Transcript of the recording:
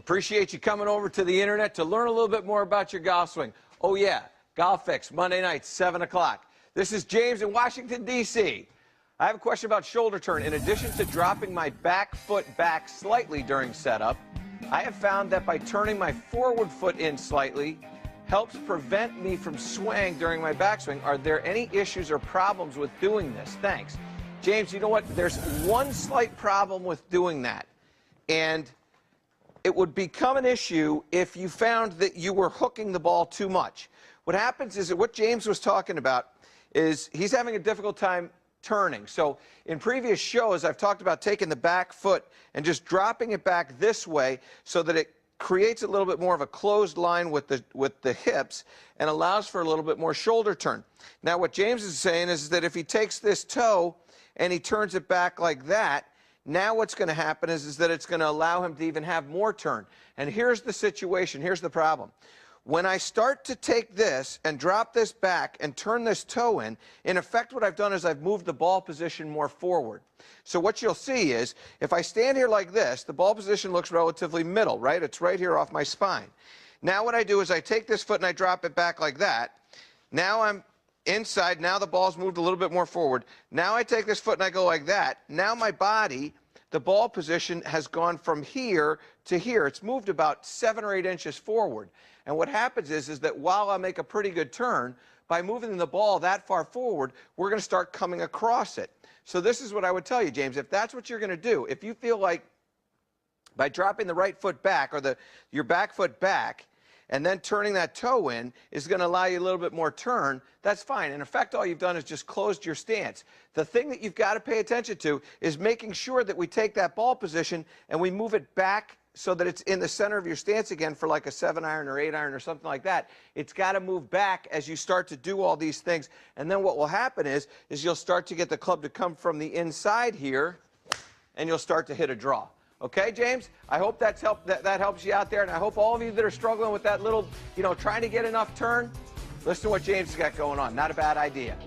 Appreciate you coming over to the internet to learn a little bit more about your golf swing. Oh yeah, Golf Fix, Monday nights, 7 o'clock. This is James in Washington, D.C. I have a question about shoulder turn. In addition to dropping my back foot back slightly during setup, I have found that by turning my forward foot in slightly helps prevent me from swaying during my backswing. Are there any issues or problems with doing this? Thanks. James, you know what? There's one slight problem with doing that. And it would become an issue if you found that you were hooking the ball too much. What happens is that what James was talking about is he's having a difficult time turning. So in previous shows, I've talked about taking the back foot and just dropping it back this way so that it creates a little bit more of a closed line with the hips and allows for a little bit more shoulder turn. Now what James is saying is that if he takes this toe and he turns it back like that, now what's going to happen is that it's going to allow him to even have more turn. And here's the situation. Here's the problem. When I start to take this and drop this back and turn this toe in effect what I've done is I've moved the ball position more forward. So what you'll see is if I stand here like this, the ball position looks relatively middle, right? It's right here off my spine. Now what I do is I take this foot and I drop it back like that. Now I'm inside. Now the ball's moved a little bit more forward. Now I take this foot and I go like that. Now my body, the ball position has gone from here to here. It's moved about 7 or 8 inches forward. And what happens is that while I make a pretty good turn, by moving the ball that far forward, we're going to start coming across it. So this is what I would tell you, James. If that's what you're going to do, if you feel like by dropping the right foot back or your back foot back and then turning that toe in is going to allow you a little bit more turn, that's fine. In effect, all you've done is just closed your stance. The thing that you've got to pay attention to is making sure that we take that ball position and we move it back so that it's in the center of your stance again for like a 7-iron or 8-iron or something like that. It's got to move back as you start to do all these things. And then what will happen is you'll start to get the club to come from the inside here and you'll start to hit a draw. Okay, James? I hope that helps you out there, and I hope all of you that are struggling with that little, trying to get enough turn, listen to what James has got going on. Not a bad idea.